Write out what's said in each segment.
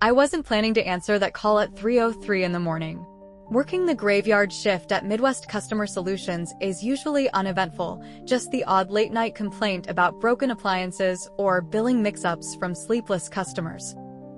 I wasn't planning to answer that call at 3:03 in the morning. Working the graveyard shift at Midwest Customer Solutions is usually uneventful, just the odd late-night complaint about broken appliances or billing mix-ups from sleepless customers.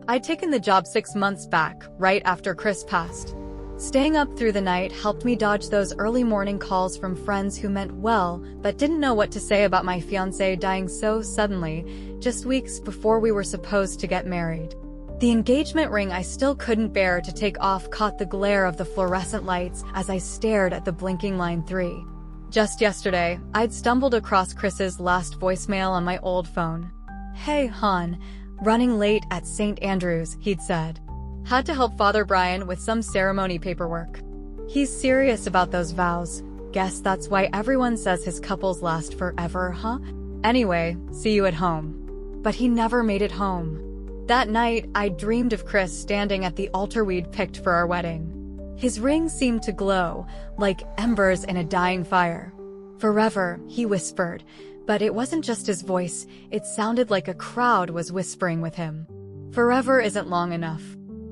I'd taken the job 6 months back, right after Chris passed. Staying up through the night helped me dodge those early morning calls from friends who meant well but didn't know what to say about my fiancé dying so suddenly, just weeks before we were supposed to get married. The engagement ring I still couldn't bear to take off caught the glare of the fluorescent lights as I stared at the blinking line 3. Just yesterday, I'd stumbled across Chris's last voicemail on my old phone. "Hey, hon. Running late at St. Andrews," he'd said. "Had to help Father Brian with some ceremony paperwork. He's serious about those vows. Guess that's why everyone says his couples last forever, huh? Anyway, see you at home." But he never made it home. That night, I dreamed of Chris standing at the altar we'd picked for our wedding. His ring seemed to glow, like embers in a dying fire. "Forever," he whispered, but it wasn't just his voice, it sounded like a crowd was whispering with him. Forever isn't long enough.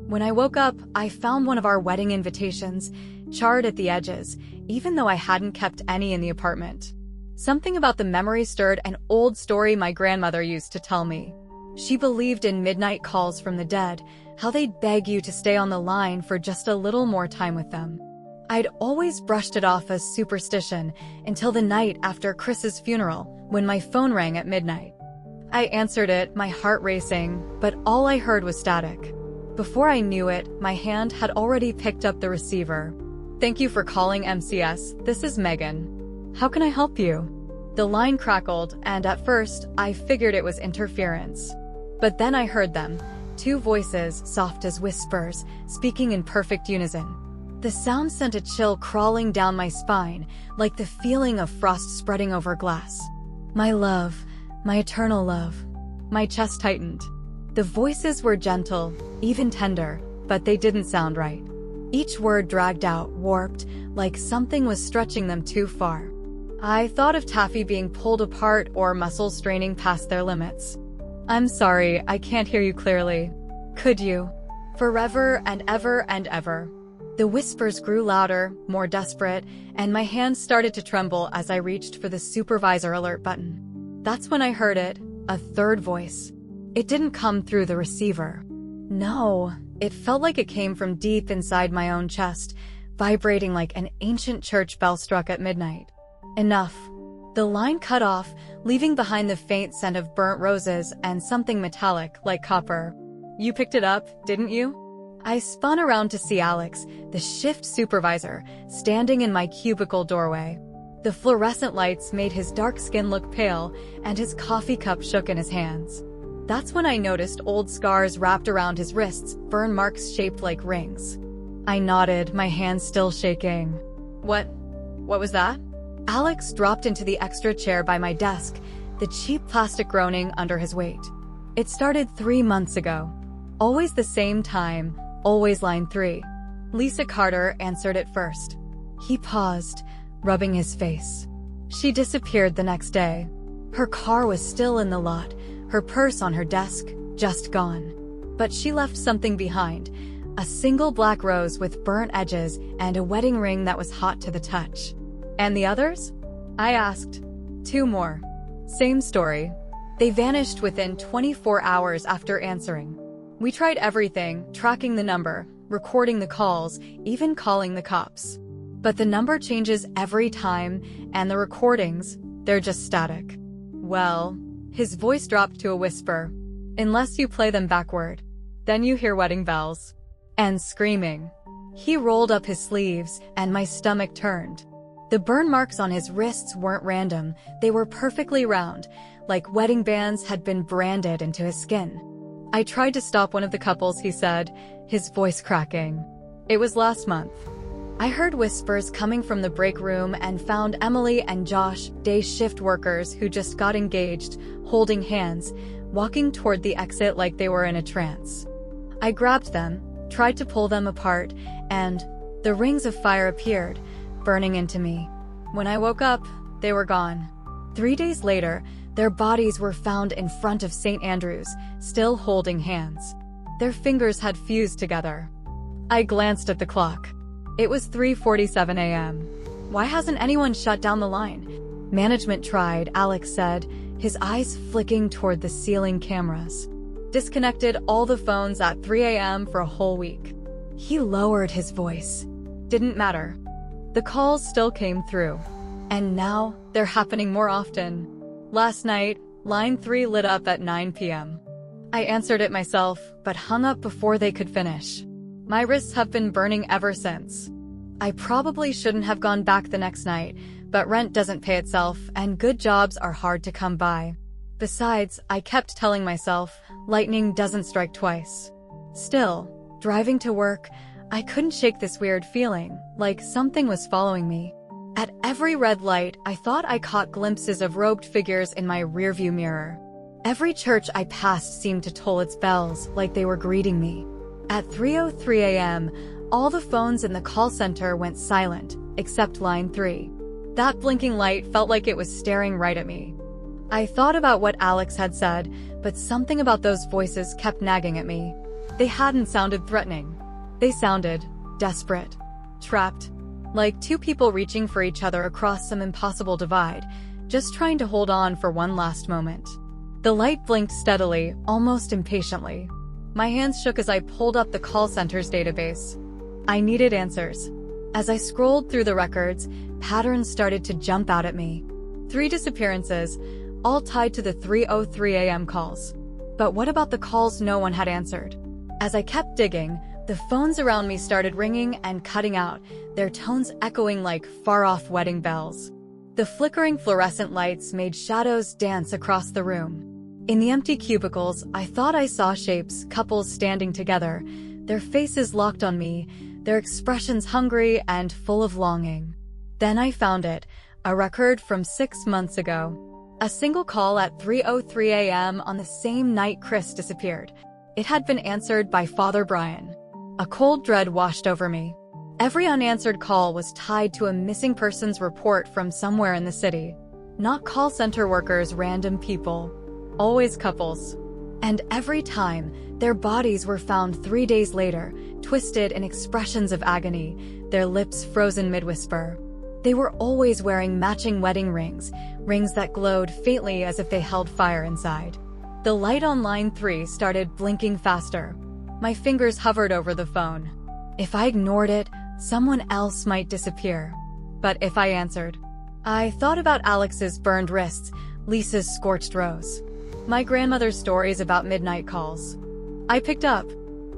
When I woke up, I found one of our wedding invitations, charred at the edges, even though I hadn't kept any in the apartment. Something about the memory stirred an old story my grandmother used to tell me. She believed in midnight calls from the dead, how they'd beg you to stay on the line for just a little more time with them. I'd always brushed it off as superstition until the night after Chris's funeral, when my phone rang at midnight. I answered it, my heart racing, but all I heard was static. Before I knew it, my hand had already picked up the receiver. "Thank you for calling MCS, this is Megan. How can I help you?" The line crackled, and at first, I figured it was interference. But then I heard them, two voices, soft as whispers, speaking in perfect unison. The sound sent a chill crawling down my spine, like the feeling of frost spreading over glass. "My love, my eternal love." My chest tightened. The voices were gentle, even tender, but they didn't sound right. Each word dragged out, warped, like something was stretching them too far. I thought of taffy being pulled apart or muscles straining past their limits. "I'm sorry, I can't hear you clearly. Could you? Forever and ever and ever." The whispers grew louder, more desperate, and my hands started to tremble as I reached for the supervisor alert button. That's when I heard it, a third voice. It didn't come through the receiver. No, it felt like it came from deep inside my own chest, vibrating like an ancient church bell struck at midnight. Enough. The line cut off, leaving behind the faint scent of burnt roses and something metallic like copper. "You picked it up, didn't you?" I spun around to see Alex, the shift supervisor, standing in my cubicle doorway. The fluorescent lights made his dark skin look pale, and his coffee cup shook in his hands. That's when I noticed old scars wrapped around his wrists, burn marks shaped like rings. I nodded, my hands still shaking. What was that?" Alex dropped into the extra chair by my desk, the cheap plastic groaning under his weight. "It started 3 months ago. Always the same time, always line 3. Lisa Carter answered it first." He paused, rubbing his face. "She disappeared the next day. Her car was still in the lot, her purse on her desk, just gone. But she left something behind, a single black rose with burnt edges and a wedding ring that was hot to the touch." "And the others?" I asked. "2 more. Same story. They vanished within 24 hours after answering. We tried everything, tracking the number, recording the calls, even calling the cops. But the number changes every time, and the recordings, they're just static." "Well," his voice dropped to a whisper, "unless you play them backward. Then you hear wedding bells. And screaming." He rolled up his sleeves, and my stomach turned. The burn marks on his wrists weren't random, they were perfectly round, like wedding bands had been branded into his skin. "I tried to stop one of the couples," he said, his voice cracking. "It was last month." I heard whispers coming from the break room and found Emily and Josh, day shift workers who just got engaged, holding hands, walking toward the exit like they were in a trance. I grabbed them, tried to pull them apart, and the rings of fire appeared, burning into me. When I woke up, they were gone. 3 days later, their bodies were found in front of St. Andrews, still holding hands. Their fingers had fused together. I glanced at the clock. It was 3:47 a.m. Why hasn't anyone shut down the line? Management tried, Alex said, his eyes flicking toward the ceiling cameras. Disconnected all the phones at 3 a.m. for a whole week. He lowered his voice. Didn't matter. The calls still came through. And now, they're happening more often. Last night, line 3 lit up at 9 p.m. I answered it myself, but hung up before they could finish. My wrists have been burning ever since. I probably shouldn't have gone back the next night, but rent doesn't pay itself, and good jobs are hard to come by. Besides, I kept telling myself, lightning doesn't strike twice. Still, driving to work, I couldn't shake this weird feeling, like something was following me. At every red light, I thought I caught glimpses of robed figures in my rearview mirror. Every church I passed seemed to toll its bells, like they were greeting me. At 3:03 a.m., all the phones in the call center went silent, except line 3. That blinking light felt like it was staring right at me. I thought about what Alex had said, but something about those voices kept nagging at me. They hadn't sounded threatening. They sounded desperate, trapped, like two people reaching for each other across some impossible divide, just trying to hold on for one last moment. The light blinked steadily, almost impatiently. My hands shook as I pulled up the call center's database. I needed answers. As I scrolled through the records, patterns started to jump out at me. 3 disappearances, all tied to the 3:03 a.m. calls. But what about the calls no one had answered? As I kept digging, the phones around me started ringing and cutting out, their tones echoing like far-off wedding bells. The flickering fluorescent lights made shadows dance across the room. In the empty cubicles, I thought I saw shapes, couples standing together, their faces locked on me, their expressions hungry and full of longing. Then I found it, a record from 6 months ago. A single call at 3:03 a.m. on the same night Chris disappeared. It had been answered by Father Brian. A cold dread washed over me. Every unanswered call was tied to a missing persons report from somewhere in the city. Not call center workers, random people. Always couples. And every time, their bodies were found 3 days later, twisted in expressions of agony, their lips frozen mid-whisper. They were always wearing matching wedding rings, rings that glowed faintly as if they held fire inside. The light on line 3 started blinking faster. My fingers hovered over the phone. If I ignored it, someone else might disappear. But if I answered, I thought about Alex's burned wrists, Lisa's scorched rose, my grandmother's stories about midnight calls. I picked up.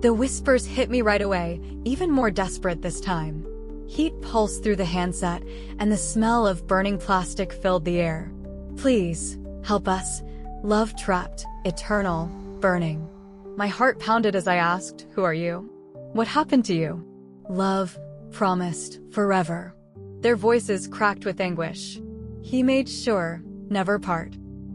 The whispers hit me right away, even more desperate this time. Heat pulsed through the handset, and the smell of burning plastic filled the air. Please, help us. Love trapped, eternal, burning. My heart pounded as I asked, who are you? What happened to you? Love, promised, forever. Their voices cracked with anguish. He made sure, never part.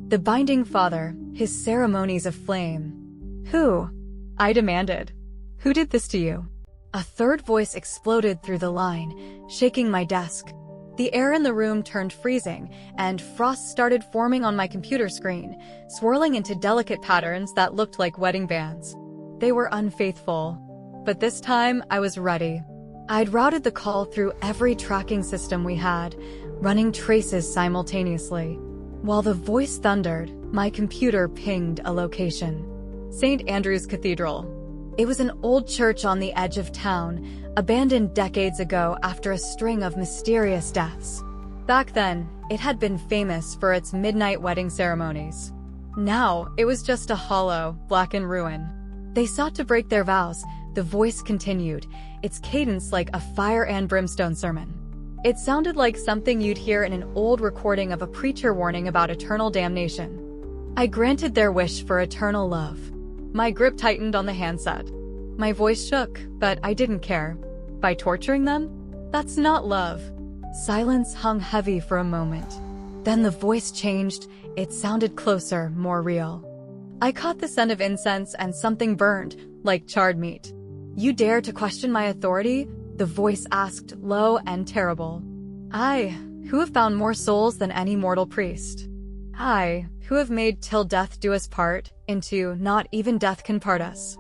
The binding father, his ceremonies of flame. Who? I demanded. Who did this to you? A third voice exploded through the line, shaking my desk. The air in the room turned freezing, and frost started forming on my computer screen, swirling into delicate patterns that looked like wedding bands. They were unfaithful. But this time, I was ready. I'd routed the call through every tracking system we had, running traces simultaneously. While the voice thundered, my computer pinged a location. St. Andrew's Cathedral. It was an old church on the edge of town, abandoned decades ago after a string of mysterious deaths. Back then, it had been famous for its midnight wedding ceremonies. Now, it was just a hollow, blackened ruin. They sought to break their vows, the voice continued, its cadence like a fire and brimstone sermon. It sounded like something you'd hear in an old recording of a preacher warning about eternal damnation. I granted their wish for eternal love. My grip tightened on the handset. My voice shook, but I didn't care. By torturing them? That's not love. Silence hung heavy for a moment. Then the voice changed. It sounded closer, more real. I caught the scent of incense and something burned, like charred meat. You dare to question my authority? The voice asked, low and terrible. I, who have bound more souls than any mortal priest. I, who have made till death do us part, into not even death can part us.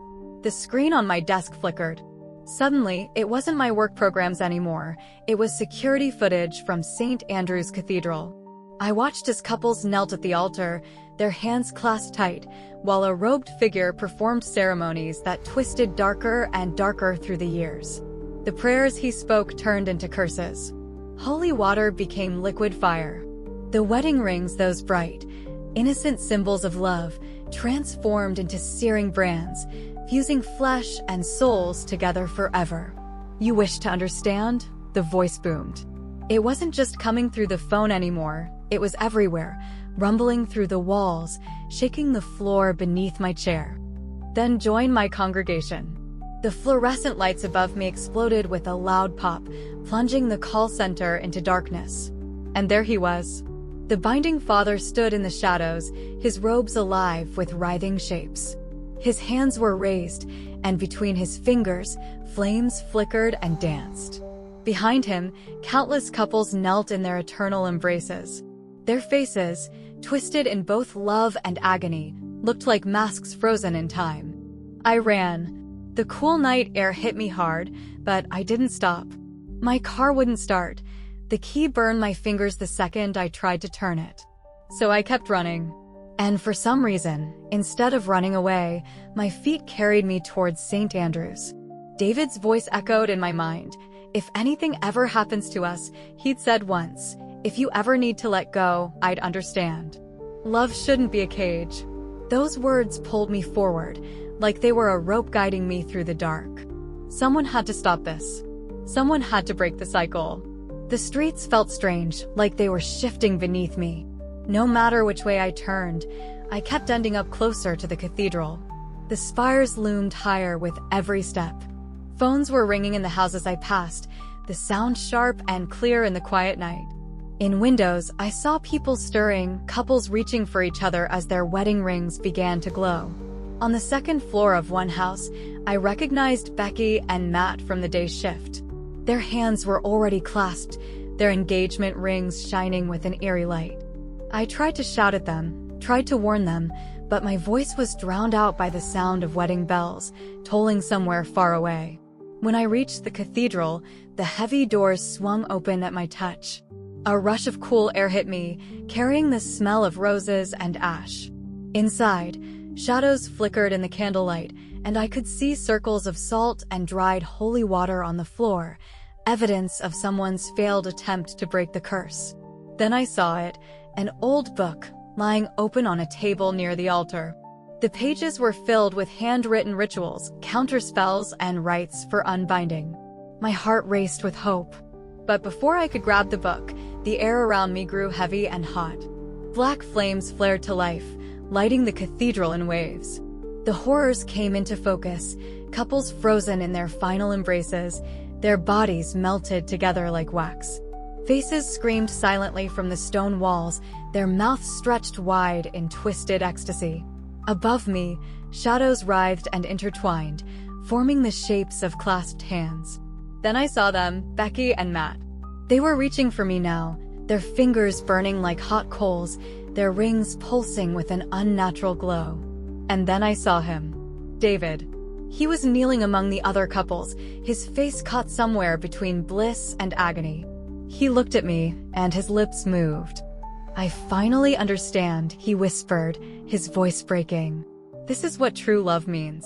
The screen on my desk flickered. Suddenly, it wasn't my work programs anymore. It was security footage from St. Andrew's Cathedral. I watched as couples knelt at the altar, their hands clasped tight, while a robed figure performed ceremonies that twisted darker and darker through the years. The prayers he spoke turned into curses. Holy water became liquid fire. The wedding rings, those bright, innocent symbols of love, transformed into searing brands, fusing flesh and souls together forever. "You wish to understand?" the voice boomed. It wasn't just coming through the phone anymore, it was everywhere, rumbling through the walls, shaking the floor beneath my chair. "Then join my congregation." The fluorescent lights above me exploded with a loud pop, plunging the call center into darkness. And there he was. The binding father stood in the shadows, his robes alive with writhing shapes. His hands were raised, and between his fingers, flames flickered and danced. Behind him, countless couples knelt in their eternal embraces. Their faces, twisted in both love and agony, looked like masks frozen in time. I ran. The cool night air hit me hard, but I didn't stop. My car wouldn't start. The key burned my fingers the second I tried to turn it. So I kept running. And for some reason, instead of running away, my feet carried me towards St. Andrew's. David's voice echoed in my mind. "If anything ever happens to us," he'd said once, "if you ever need to let go, I'd understand. Love shouldn't be a cage." Those words pulled me forward, like they were a rope guiding me through the dark. Someone had to stop this. Someone had to break the cycle. The streets felt strange, like they were shifting beneath me. No matter which way I turned, I kept ending up closer to the cathedral. The spires loomed higher with every step. Phones were ringing in the houses I passed, the sound sharp and clear in the quiet night. In windows, I saw people stirring, couples reaching for each other as their wedding rings began to glow. On the second floor of one house, I recognized Becky and Matt from the day's shift. Their hands were already clasped, their engagement rings shining with an eerie light. I tried to shout at them, tried to warn them, but my voice was drowned out by the sound of wedding bells, tolling somewhere far away. When I reached the cathedral, the heavy doors swung open at my touch. A rush of cool air hit me, carrying the smell of roses and ash. Inside, shadows flickered in the candlelight, and I could see circles of salt and dried holy water on the floor, evidence of someone's failed attempt to break the curse. Then I saw it, an old book, lying open on a table near the altar. The pages were filled with handwritten rituals, counterspells, and rites for unbinding. My heart raced with hope. But before I could grab the book, the air around me grew heavy and hot. Black flames flared to life, lighting the cathedral in waves. The horrors came into focus, couples frozen in their final embraces, their bodies melted together like wax. Faces screamed silently from the stone walls, their mouths stretched wide in twisted ecstasy. Above me, shadows writhed and intertwined, forming the shapes of clasped hands. Then I saw them, Becky and Matt. They were reaching for me now, their fingers burning like hot coals, their rings pulsing with an unnatural glow. And then I saw him. David. He was kneeling among the other couples, his face caught somewhere between bliss and agony. He looked at me, and his lips moved. "I finally understand," he whispered, his voice breaking. "This is what true love means."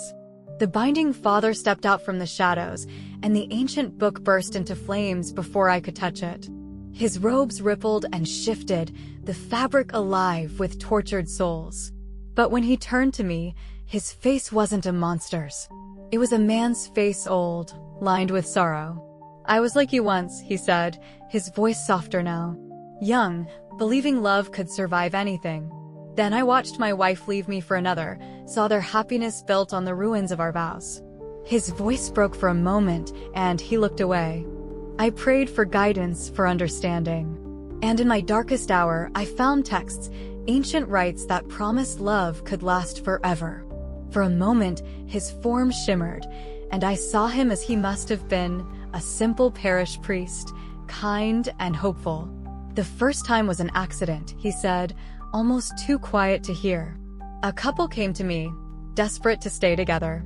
The binding father stepped out from the shadows, and the ancient book burst into flames before I could touch it. His robes rippled and shifted, the fabric alive with tortured souls. But when he turned to me, his face wasn't a monster's. It was a man's face, old, lined with sorrow. "I was like you once," he said, his voice softer now. "Young, believing love could survive anything. Then I watched my wife leave me for another, saw their happiness built on the ruins of our vows." His voice broke for a moment, and he looked away. I prayed for guidance, for understanding. And in my darkest hour, I found texts, ancient rites that promised love could last forever. For a moment, his form shimmered, and I saw him as he must have been, a simple parish priest, kind and hopeful. "The first time was an accident," he said, almost too quiet to hear. "A couple came to me, desperate to stay together.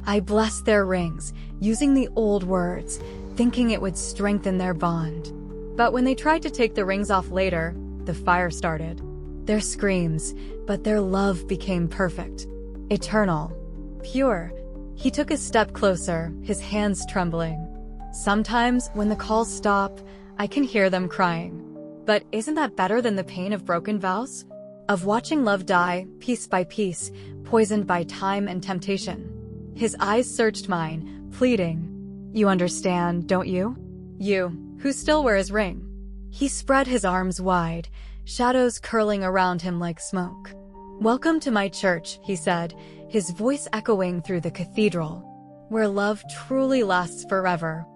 I blessed their rings, using the old words, thinking it would strengthen their bond. But when they tried to take the rings off later, the fire started. Their screams, but their love became perfect. Eternal. Pure. He took a step closer, his hands trembling. Sometimes, when the calls stop, I can hear them crying. But isn't that better than the pain of broken vows? Of watching love die, piece by piece, poisoned by time and temptation. His eyes searched mine, pleading. You understand, don't you? You, who still wear his ring. He spread his arms wide, shadows curling around him like smoke. Welcome to my church, he said, his voice echoing through the cathedral, where love truly lasts forever.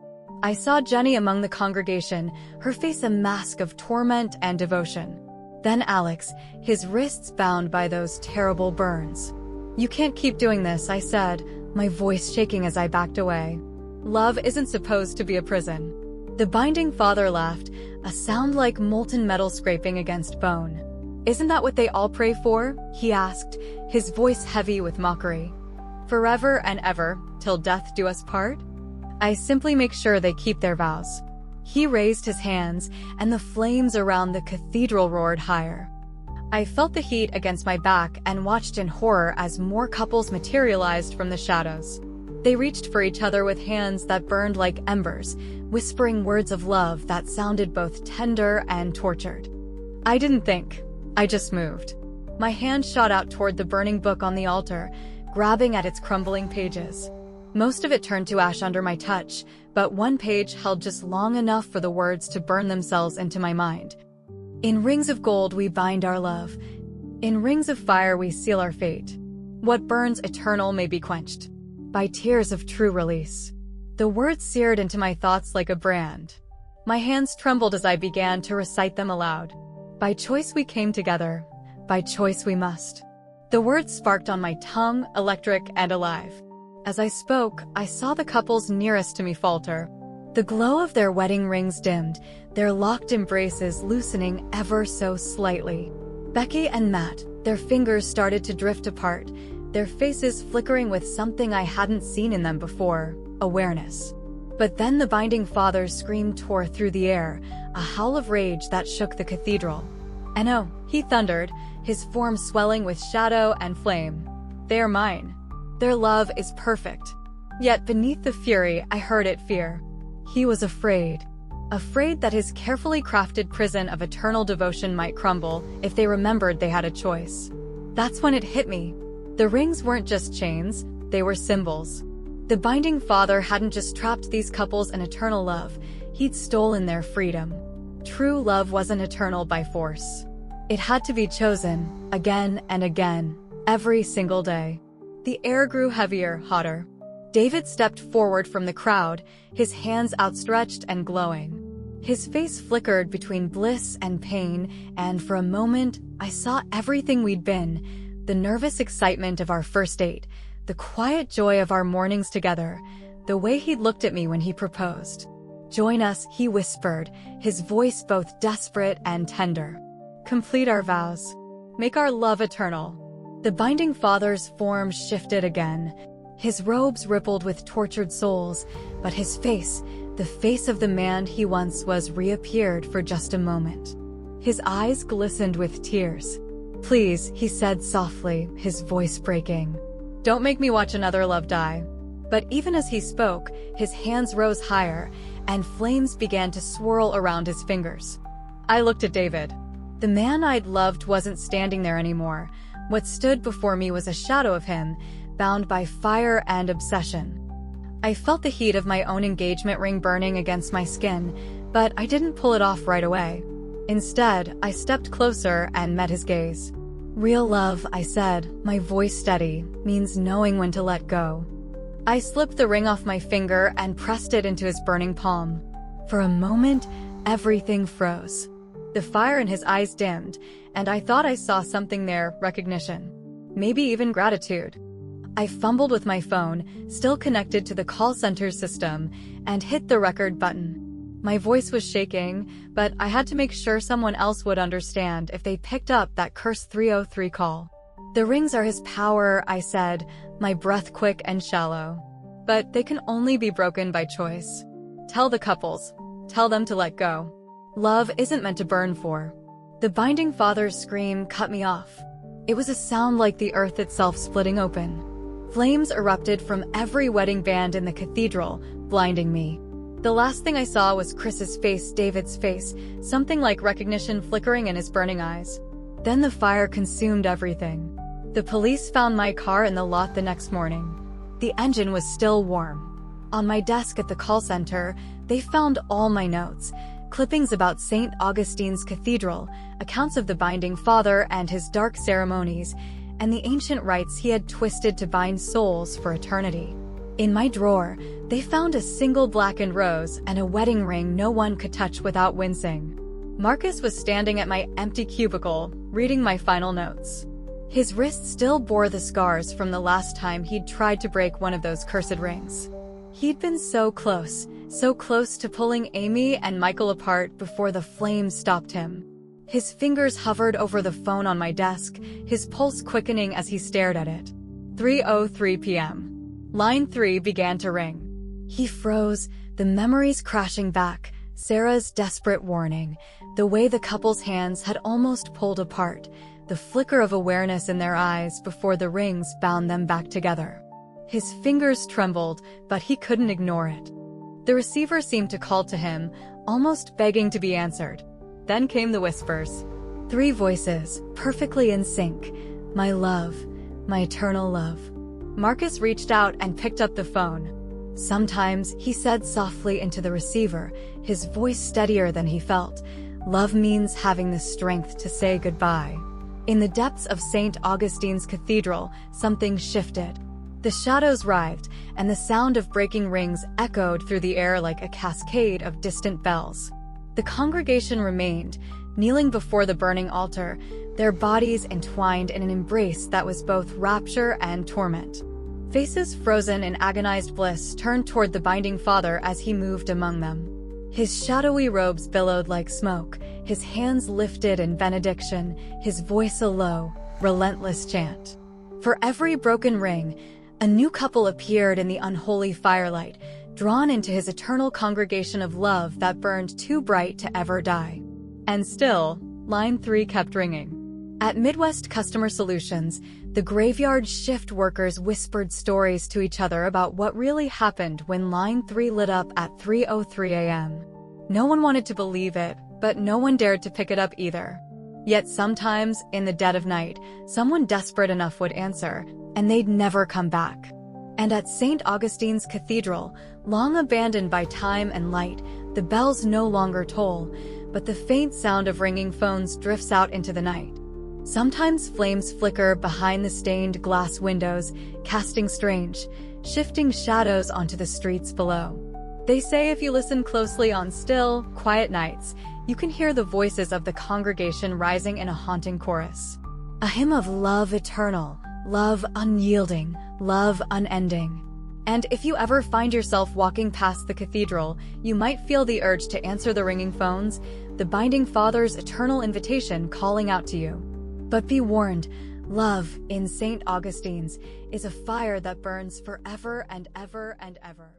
I saw Jenny among the congregation, her face a mask of torment and devotion. Then Alex, his wrists bound by those terrible burns. You can't keep doing this, I said, my voice shaking as I backed away. Love isn't supposed to be a prison. The binding father laughed, a sound like molten metal scraping against bone. Isn't that what they all pray for? He asked, his voice heavy with mockery. Forever and ever, till death do us part? I simply make sure they keep their vows. He raised his hands, and the flames around the cathedral roared higher. I felt the heat against my back and watched in horror as more couples materialized from the shadows. They reached for each other with hands that burned like embers, whispering words of love that sounded both tender and tortured. I didn't think. I just moved. My hand shot out toward the burning book on the altar, grabbing at its crumbling pages. Most of it turned to ash under my touch, but one page held just long enough for the words to burn themselves into my mind. In rings of gold we bind our love. In rings of fire we seal our fate. What burns eternal may be quenched by tears of true release. The words seared into my thoughts like a brand. My hands trembled as I began to recite them aloud. By choice we came together. By choice we must. The words sparked on my tongue, electric and alive. As I spoke, I saw the couples nearest to me falter. The glow of their wedding rings dimmed, their locked embraces loosening ever so slightly. Becky and Matt, their fingers started to drift apart, their faces flickering with something I hadn't seen in them before, awareness. But then the binding father's scream tore through the air, a howl of rage that shook the cathedral. "No," he thundered, his form swelling with shadow and flame. "They are mine. Their love is perfect." Yet beneath the fury, I heard it fear. He was afraid. Afraid that his carefully crafted prison of eternal devotion might crumble if they remembered they had a choice. That's when it hit me. The rings weren't just chains, they were symbols. The binding father hadn't just trapped these couples in eternal love, he'd stolen their freedom. True love wasn't eternal by force. It had to be chosen, again and again, every single day. The air grew heavier, hotter. David stepped forward from the crowd, his hands outstretched and glowing. His face flickered between bliss and pain, and for a moment, I saw everything we'd been. The nervous excitement of our first date, the quiet joy of our mornings together, the way he'd looked at me when he proposed. "Join us," he whispered, his voice both desperate and tender. "Complete our vows. Make our love eternal." The binding father's form shifted again. His robes rippled with tortured souls, but his face, the face of the man he once was, reappeared for just a moment. His eyes glistened with tears. "Please," he said softly, his voice breaking. "Don't make me watch another love die." But even as he spoke, his hands rose higher, and flames began to swirl around his fingers. I looked at David. The man I'd loved wasn't standing there anymore. What stood before me was a shadow of him, bound by fire and obsession. I felt the heat of my own engagement ring burning against my skin, but I didn't pull it off right away. Instead, I stepped closer and met his gaze. "Real love," I said, my voice steady, "means knowing when to let go." I slipped the ring off my finger and pressed it into his burning palm. For a moment, everything froze. The fire in his eyes dimmed, and I thought I saw something there, recognition. Maybe even gratitude. I fumbled with my phone, still connected to the call center system, and hit the record button. My voice was shaking, but I had to make sure someone else would understand if they picked up that cursed 303 call. "The rings are his power," I said, my breath quick and shallow. "But they can only be broken by choice. Tell the couples. Tell them to let go. Love isn't meant to burn for." The binding father's scream cut me off. It was a sound like the earth itself splitting open. Flames erupted from every wedding band in the cathedral, blinding me. The last thing I saw was Chris's face, David's face, something like recognition flickering in his burning eyes. Then the fire consumed everything. The police found my car in the lot the next morning. The engine was still warm. On my desk at the call center, they found all my notes, clippings about St. Augustine's Cathedral, accounts of the binding father and his dark ceremonies, and the ancient rites he had twisted to bind souls for eternity. In my drawer, they found a single blackened rose and a wedding ring no one could touch without wincing. Marcus was standing at my empty cubicle, reading my final notes. His wrist still bore the scars from the last time he'd tried to break one of those cursed rings. He'd been so close to pulling Amy and Michael apart before the flames stopped him. His fingers hovered over the phone on my desk, his pulse quickening as he stared at it. 3:03 p.m. Line 3 began to ring. He froze, the memories crashing back, Sarah's desperate warning, the way the couple's hands had almost pulled apart, the flicker of awareness in their eyes before the rings bound them back together. His fingers trembled, but he couldn't ignore it. The receiver seemed to call to him, almost begging to be answered. Then came the whispers. 3 voices, perfectly in sync. "My love, my eternal love." Marcus reached out and picked up the phone. "Sometimes," he said softly into the receiver, his voice steadier than he felt, "love means having the strength to say goodbye." In the depths of St. Augustine's Cathedral, something shifted. The shadows writhed, and the sound of breaking rings echoed through the air like a cascade of distant bells. The congregation remained, kneeling before the burning altar, their bodies entwined in an embrace that was both rapture and torment. Faces frozen in agonized bliss turned toward the binding father as he moved among them. His shadowy robes billowed like smoke, his hands lifted in benediction, his voice a low, relentless chant. For every broken ring, a new couple appeared in the unholy firelight, drawn into his eternal congregation of love that burned too bright to ever die. And still, line 3 kept ringing. At Midwest Customer Solutions, the graveyard shift workers whispered stories to each other about what really happened when line 3 lit up at 3:03 a.m. No one wanted to believe it, but no one dared to pick it up either. Yet sometimes, in the dead of night, someone desperate enough would answer, and they'd never come back. And at St. Augustine's Cathedral, long abandoned by time and light, the bells no longer toll, but the faint sound of ringing phones drifts out into the night. Sometimes flames flicker behind the stained glass windows, casting strange, shifting shadows onto the streets below. They say if you listen closely on still, quiet nights, you can hear the voices of the congregation rising in a haunting chorus. A hymn of love eternal, love unyielding, love unending. And if you ever find yourself walking past the cathedral, you might feel the urge to answer the ringing phones, the binding father's eternal invitation calling out to you. But be warned, love, in St. Augustine's, is a fire that burns forever and ever and ever.